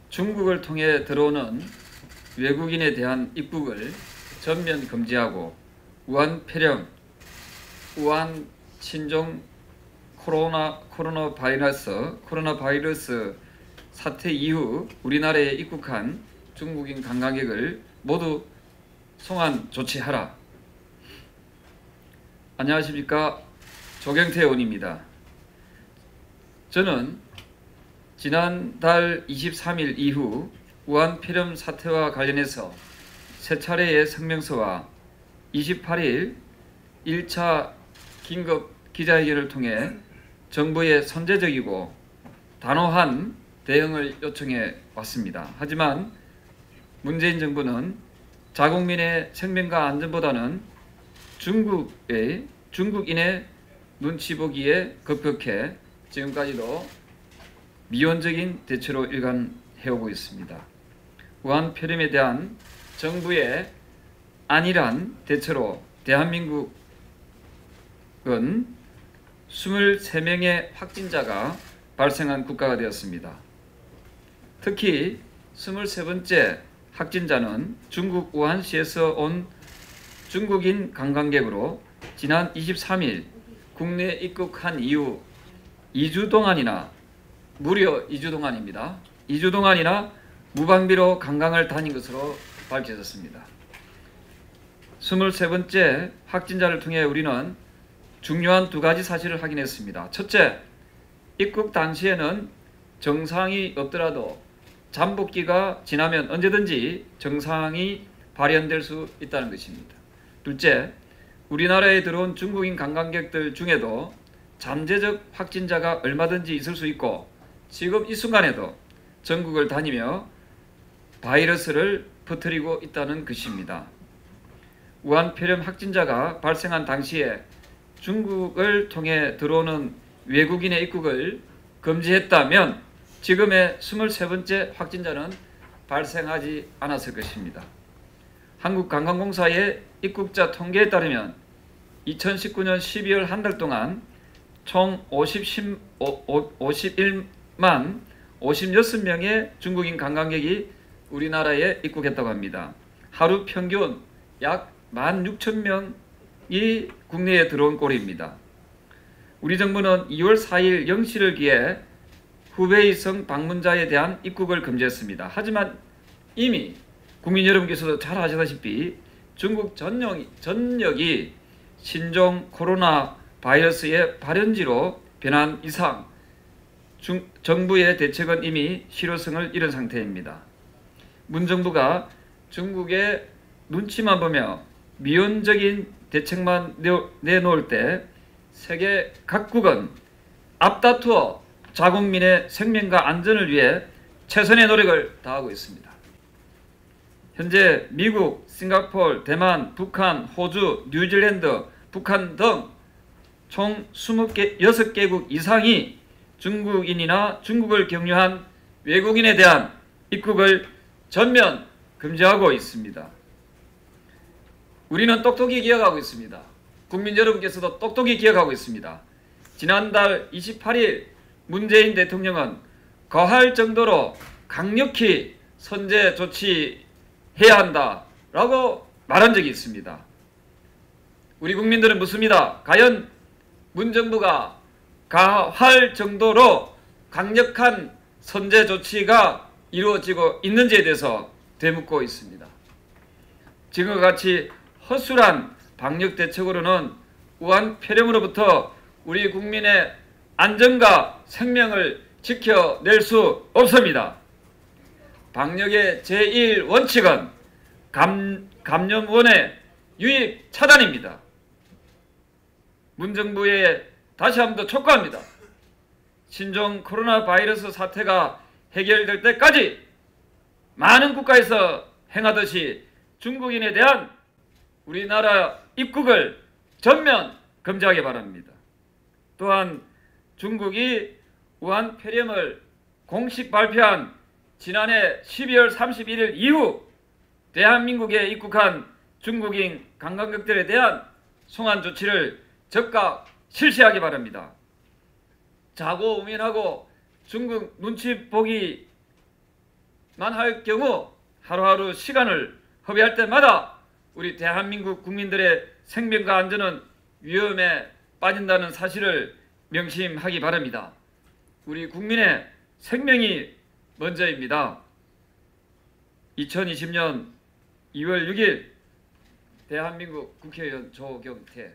중국을 통해 들어오는 외국인에 대한 입국을 전면 금지하고 우한 폐렴, 우한 신종 코로나 바이러스 사태 이후 우리나라에 입국한 중국인 관광객을 모두 송환 조치하라. 안녕하십니까, 조경태 의원입니다. 저는 지난달 23일 이후 우한 폐렴 사태와 관련해서 세 차례의 성명서와 28일 1차 긴급 기자회견을 통해 정부의 선제적이고 단호한 대응을 요청해 왔습니다. 하지만 문재인 정부는 자국민의 생명과 안전보다는 중국인의 눈치 보기에 급격해 지금까지도 미온적인 대처로 일관해오고 있습니다. 우한 폐렴에 대한 정부의 안일한 대처로 대한민국은 23명의 확진자가 발생한 국가가 되었습니다. 특히 23번째 확진자는 중국 우한시에서 온 중국인 관광객으로 지난 23일 국내에 입국한 이후 2주 동안이나 무려 2주 동안입니다. 2주 동안이나 무방비로 관광을 다닌 것으로 밝혀졌습니다. 23번째 확진자를 통해 우리는 중요한 두 가지 사실을 확인했습니다. 첫째, 입국 당시에는 증상이 없더라도 잠복기가 지나면 언제든지 증상이 발현될 수 있다는 것입니다. 둘째, 우리나라에 들어온 중국인 관광객들 중에도 잠재적 확진자가 얼마든지 있을 수 있고 지금 이 순간에도 전국을 다니며 바이러스를 퍼뜨리고 있다는 것입니다. 우한 폐렴 확진자가 발생한 당시에 중국을 통해 들어오는 외국인의 입국을 금지했다면 지금의 23번째 확진자는 발생하지 않았을 것입니다. 한국관광공사의 입국자 통계에 따르면 2019년 12월 한 달 동안 총 51만 56명의 중국인 관광객이 우리나라에 입국했다고 합니다. 하루 평균 약 16,000명이 국내에 들어온 꼴입니다. 우리 정부는 2월 4일 0시를 기해 후베이성 방문자에 대한 입국을 금지했습니다. 하지만 이미 국민 여러분께서도 잘 아시다시피 중국 전역이 신종 코로나 바이러스의 발현지로 변한 이상 정부의 대책은 이미 실효성을 잃은 상태입니다. 문 정부가 중국의 눈치만 보며 미온적인 대책만 내놓을 때 세계 각국은 앞다투어 자국민의 생명과 안전을 위해 최선의 노력을 다하고 있습니다. 현재 미국, 싱가포르, 대만, 북한, 호주, 뉴질랜드, 북한 등 총 26개국 이상이 중국인이나 중국을 경유한 외국인에 대한 입국을 전면 금지하고 있습니다. 우리는 똑똑히 기억하고 있습니다. 국민 여러분께서도 똑똑히 기억하고 있습니다. 지난달 28일 문재인 대통령은 거할 정도로 강력히 선제 조치해야 한다라고 말한 적이 있습니다. 우리 국민들은 묻습니다. 과연 문정부가 가할 정도로 강력한 선제 조치가 이루어지고 있는지에 대해서 되묻고 있습니다. 지금과 같이 허술한 방역 대책으로는 우한 폐렴으로부터 우리 국민의 안전과 생명을 지켜낼 수 없습니다. 방역의 제1원칙은 감염원의 유입 차단입니다. 문정부에 다시 한 번 더 촉구합니다. 신종 코로나 바이러스 사태가 해결될 때까지 많은 국가에서 행하듯이 중국인에 대한 우리나라 입국을 전면 금지하기 바랍니다. 또한 중국이 우한 폐렴을 공식 발표한 지난해 12월 31일 이후 대한민국에 입국한 중국인 관광객들에 대한 송환 조치를 즉각 실시하기 바랍니다. 자고우면하고 중국 눈치 보기 할 경우 하루하루 시간을 허비할 때마다 우리 대한민국 국민들의 생명과 안전은 위험에 빠진다는 사실을 명심하기 바랍니다. 우리 국민의 생명이 먼저입니다. 2020년 2월 6일 대한민국 국회의원 조경태.